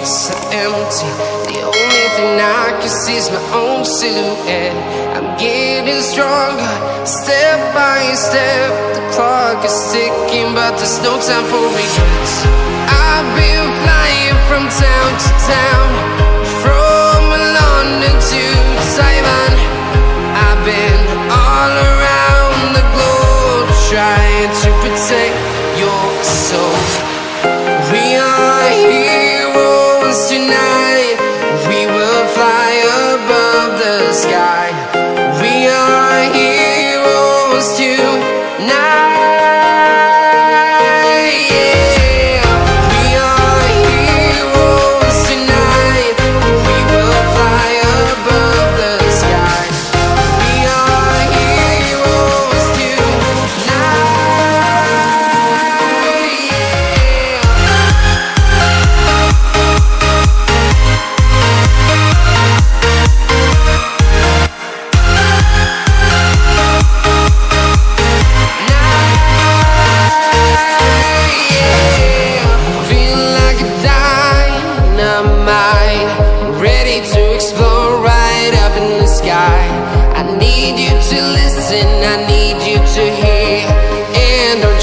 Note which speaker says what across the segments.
Speaker 1: so empty. The only thing I can see is my own silhouette. I'm getting stronger, step by step. The clock is ticking, but there's no time for regrets. I've been flying from town to town, from London to Taiwan. I've been all around the globe, trying to protect your soul. We are heroes tonight. We will fly above the sky. We are heroes tonight. Yeah. We are heroes tonight. We will fly above the sky. We are heroes tonight.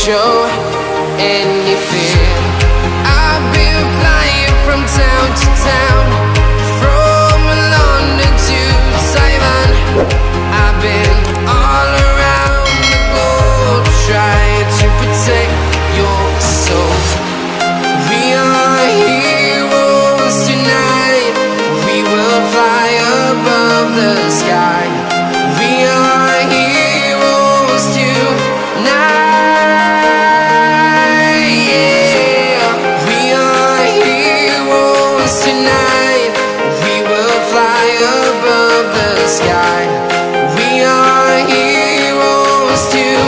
Speaker 1: Show any fear. I've been flying from town to town, from London to Taiwan. I've been all around the globe, trying to protect your soul. We are heroes tonight. We will fly above the sky. We are heroes tonight. Tonight, we will fly above the sky. We are heroes tonight.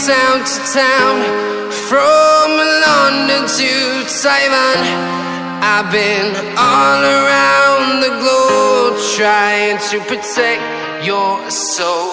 Speaker 1: Town to town, from London to Taiwan. I've been all around the globe, trying to protect your soul.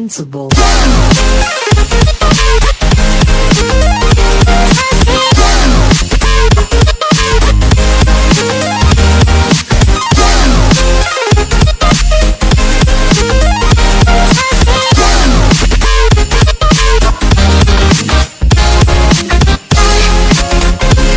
Speaker 2: invincible.